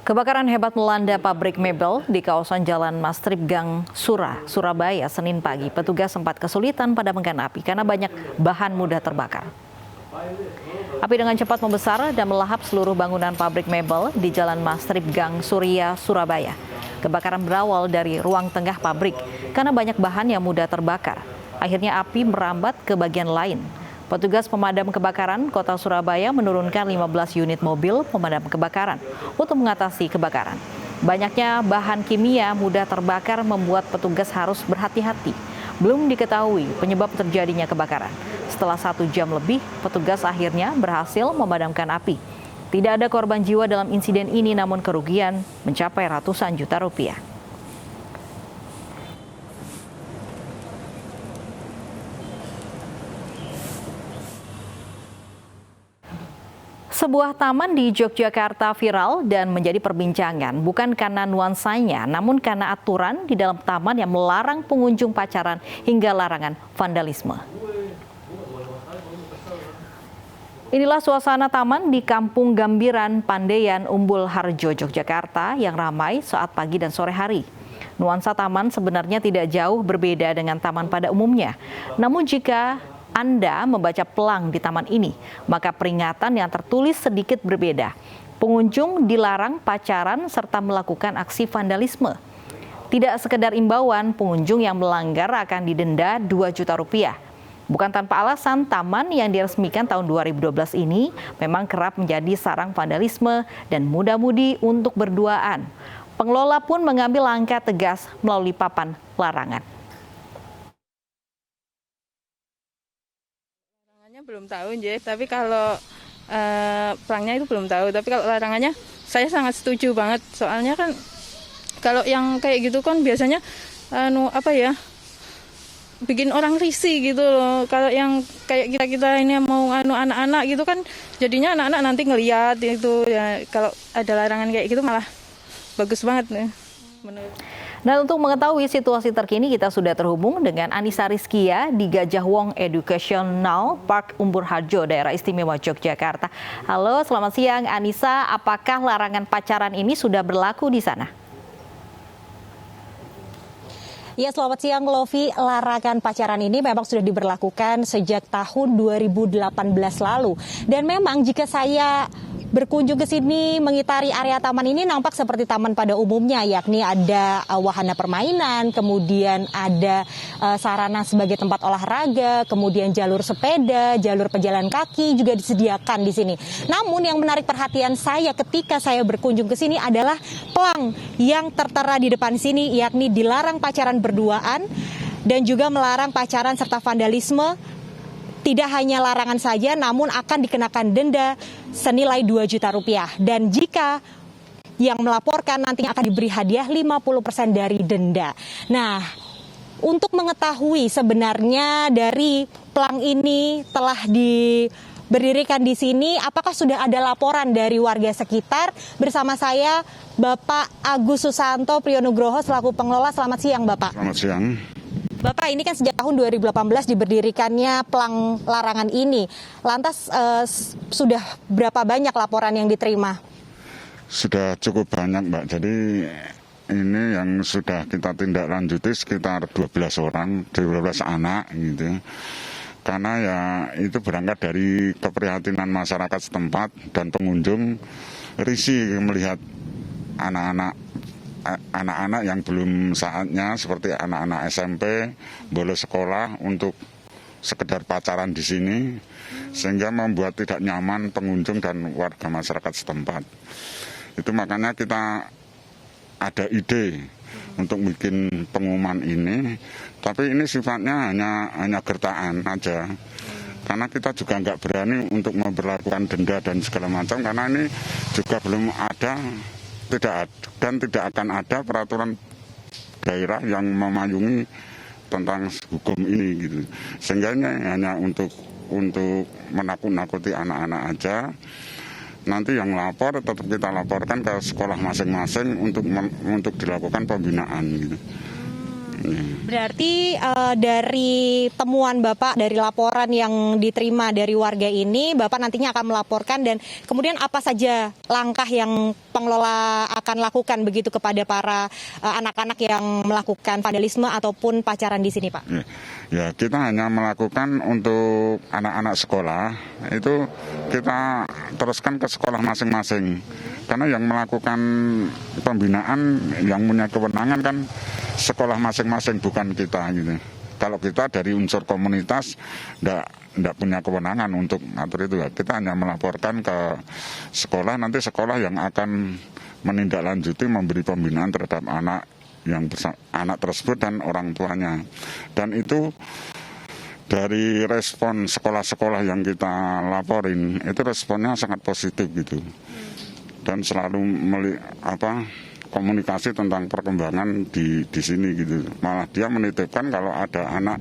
Kebakaran hebat melanda pabrik mebel di kawasan Jalan Mastrip Gang Surabaya, Senin pagi. Petugas sempat kesulitan padamkan api karena banyak bahan mudah terbakar. Api dengan cepat membesar dan melahap seluruh bangunan pabrik mebel di Jalan Mastrip Gang Surabaya. Kebakaran berawal dari ruang tengah pabrik karena banyak bahan yang mudah terbakar. Akhirnya api merambat ke bagian lain. Petugas pemadam kebakaran Kota Surabaya menurunkan 15 unit mobil pemadam kebakaran untuk mengatasi kebakaran. Banyaknya bahan kimia mudah terbakar membuat petugas harus berhati-hati. Belum diketahui penyebab terjadinya kebakaran. Setelah 1 jam lebih, petugas akhirnya berhasil memadamkan api. Tidak ada korban jiwa dalam insiden ini, namun kerugian mencapai ratusan juta rupiah. Sebuah taman di Yogyakarta viral dan menjadi perbincangan bukan karena nuansanya, namun karena aturan di dalam taman yang melarang pengunjung pacaran hingga larangan vandalisme. Inilah suasana taman di Kampung Gambiran, Pandean, Umbul Harjo, Yogyakarta yang ramai saat pagi dan sore hari. Nuansa taman sebenarnya tidak jauh berbeda dengan taman pada umumnya. Namun jika Anda membaca pelang di taman ini, maka peringatan yang tertulis sedikit berbeda. Pengunjung dilarang pacaran serta melakukan aksi vandalisme. Tidak sekedar imbauan, pengunjung yang melanggar akan didenda 2 juta rupiah. Bukan tanpa alasan, taman yang diresmikan tahun 2012 ini memang kerap menjadi sarang vandalisme dan muda-mudi untuk berduaan. Pengelola pun mengambil langkah tegas melalui papan larangan. Belum tahu, tapi kalau pelangnya itu belum tahu. Tapi kalau larangannya, saya sangat setuju banget. Soalnya kan kalau yang kayak gitu kan biasanya bikin orang risih gitu loh. Kalau yang kayak kita ini mau anak-anak gitu kan, jadinya anak-anak nanti ngeliat itu ya. Kalau ada larangan kayak gitu malah bagus banget nih menurut. Dan untuk mengetahui situasi terkini, kita sudah terhubung dengan Anissa Rizkia di Gajah Wong Educational Park Umbul Harjo, Daerah Istimewa Yogyakarta. Halo, selamat siang Anissa. Apakah larangan pacaran ini sudah berlaku di sana? Ya, selamat siang Lovi. Larangan pacaran ini memang sudah diberlakukan sejak tahun 2018 lalu. Dan memang jika saya berkunjung ke sini mengitari area taman ini nampak seperti taman pada umumnya, yakni ada wahana permainan, kemudian ada sarana sebagai tempat olahraga, kemudian jalur sepeda, jalur pejalan kaki juga disediakan di sini. Namun yang menarik perhatian saya ketika saya berkunjung ke sini adalah pelang yang tertera di depan sini, yakni dilarang pacaran berduaan dan juga melarang pacaran serta vandalisme. Tidak hanya larangan saja, namun akan dikenakan denda senilai 2 juta rupiah. Dan jika yang melaporkan nantinya akan diberi hadiah 50% dari denda. Nah, untuk mengetahui sebenarnya dari pelang ini telah berdirikan di sini, apakah sudah ada laporan dari warga sekitar? Bersama saya, Bapak Agus Susanto Priyonugroho selaku pengelola. Selamat siang, Bapak. Selamat siang. Bapak, ini kan sejak tahun 2018 diberdirikannya pelang larangan ini. Lantas sudah berapa banyak laporan yang diterima? Sudah cukup banyak, Mbak. Jadi ini yang sudah kita tindak lanjuti sekitar 12 orang, 12 anak gitu. Karena ya itu berangkat dari keprihatinan masyarakat setempat dan pengunjung risih melihat anak-anak yang belum saatnya seperti anak-anak SMP bolos sekolah untuk sekedar pacaran di sini, sehingga membuat tidak nyaman pengunjung dan warga masyarakat setempat. Itu makanya kita ada ide untuk bikin pengumuman ini, tapi ini sifatnya hanya gertaan aja. Karena kita juga nggak berani untuk memperlakukan denda dan segala macam, karena ini juga belum ada. Tidak akan ada peraturan daerah yang memayungi tentang hukum ini gitu. Sehingga ini hanya untuk menakut-nakuti anak-anak aja. Nanti yang lapor tetap kita laporkan ke sekolah masing-masing untuk dilakukan pembinaan gitu. Berarti dari temuan Bapak, dari laporan yang diterima dari warga ini, Bapak nantinya akan melaporkan dan kemudian apa saja langkah yang pengelola akan lakukan begitu kepada para anak-anak yang melakukan vandalisme ataupun pacaran di sini, Pak? Ya, kita hanya melakukan untuk anak-anak sekolah, itu kita teruskan ke sekolah masing-masing. Karena yang melakukan pembinaan, yang punya kewenangan kan sekolah masing-masing, bukan kita gitu. Kalau kita dari unsur komunitas enggak punya kewenangan untuk ngatur itu. Kita hanya melaporkan ke sekolah, nanti sekolah yang akan menindaklanjuti memberi pembinaan terhadap anak tersebut dan orang tuanya. Dan itu dari respon sekolah-sekolah yang kita laporin, itu responnya sangat positif gitu. Dan selalu komunikasi tentang perkembangan di sini gitu. Malah dia menitipkan kalau ada anak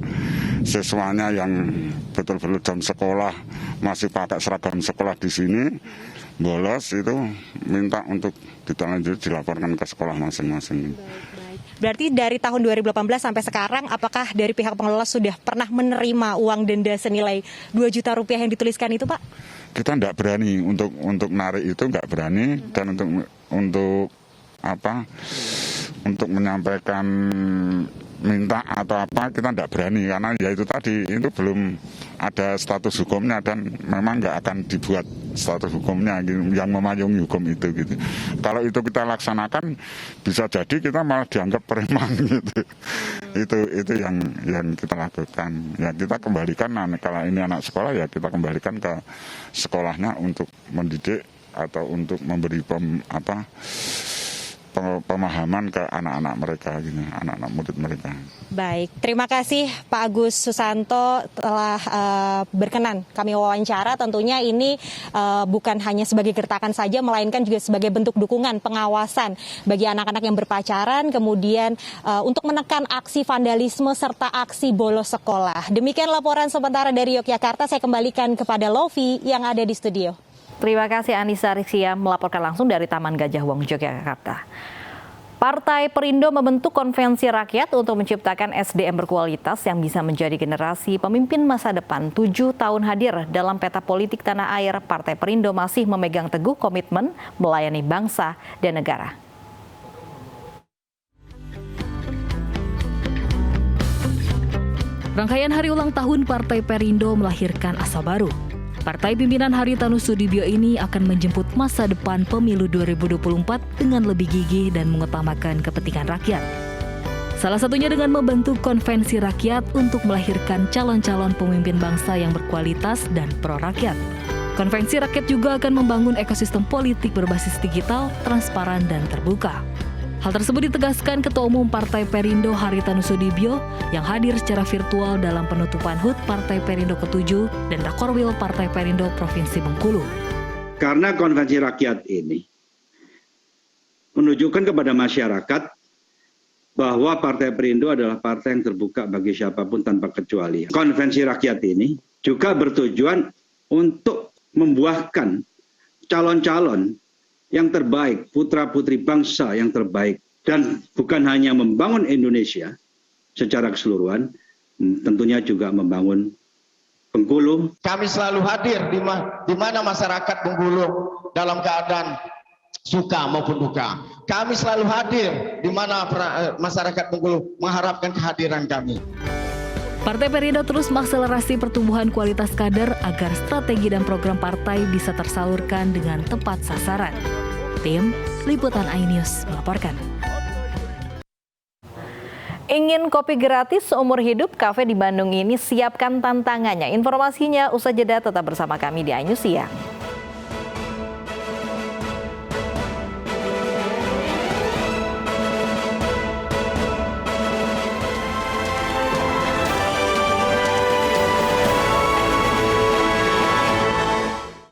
siswanya yang betul-betul jam sekolah masih pakai seragam sekolah di sini, bolos, itu minta untuk ditindaklanjuti, dilaporkan ke sekolah masing-masing. Berarti dari tahun 2018 sampai sekarang, apakah dari pihak pengelola sudah pernah menerima uang denda senilai 2 juta rupiah yang dituliskan itu, Pak? Kita tidak berani untuk narik itu, nggak berani, dan untuk menyampaikan minta atau apa kita tidak berani, karena ya itu tadi, itu belum ada status hukumnya dan memang nggak akan dibuat status hukumnya yang memayungi hukum itu gitu. Kalau itu kita laksanakan, bisa jadi kita malah dianggap preman gitu. Itu yang kita lakukan. Ya kita kembalikan, kalau ini anak sekolah ya kita kembalikan ke sekolahnya untuk mendidik atau untuk memberi pemahaman ke anak-anak mereka gitu, anak-anak murid mereka. Baik, terima kasih Pak Agus Susanto telah berkenan kami wawancara. Tentunya ini bukan hanya sebagai gertakan saja, melainkan juga sebagai bentuk dukungan pengawasan bagi anak-anak yang berpacaran, kemudian untuk menekan aksi vandalisme serta aksi bolos sekolah. Demikian laporan sementara dari Yogyakarta. Saya kembalikan kepada Lofi yang ada di studio. Terima kasih Anissa Riksia melaporkan langsung dari Taman Gajah Wong, Yogyakarta. Partai Perindo membentuk konvensi rakyat untuk menciptakan SDM berkualitas yang bisa menjadi generasi pemimpin masa depan. 7 tahun hadir dalam peta politik tanah air, Partai Perindo masih memegang teguh komitmen melayani bangsa dan negara. Rangkaian hari ulang tahun Partai Perindo melahirkan asa baru. Partai pimpinan Haritanu Sudibyo ini akan menjemput masa depan pemilu 2024 dengan lebih gigih dan mengutamakan kepentingan rakyat. Salah satunya dengan membentuk konvensi rakyat untuk melahirkan calon-calon pemimpin bangsa yang berkualitas dan pro-rakyat. Konvensi rakyat juga akan membangun ekosistem politik berbasis digital, transparan, dan terbuka. Hal tersebut ditegaskan Ketua Umum Partai Perindo Haritanu Sudibyo yang hadir secara virtual dalam penutupan HUT Partai Perindo ke-7 dan Rakorwil Partai Perindo Provinsi Bengkulu. Karena konvensi rakyat ini menunjukkan kepada masyarakat bahwa Partai Perindo adalah partai yang terbuka bagi siapapun tanpa kecuali. Konvensi rakyat ini juga bertujuan untuk membuahkan calon-calon yang terbaik, putra-putri bangsa yang terbaik. Dan bukan hanya membangun Indonesia secara keseluruhan, tentunya juga membangun Bengkulu. Kami selalu hadir di mana masyarakat Bengkulu dalam keadaan suka maupun duka. Kami selalu hadir di mana masyarakat Bengkulu mengharapkan kehadiran kami. Partai Perindo terus mengakselerasi pertumbuhan kualitas kader agar strategi dan program partai bisa tersalurkan dengan tepat sasaran. Tim Liputan iNews melaporkan. Ingin kopi gratis seumur hidup? Kafe di Bandung ini siapkan tantangannya. Informasinya usai jeda, tetap bersama kami di iNews Siang.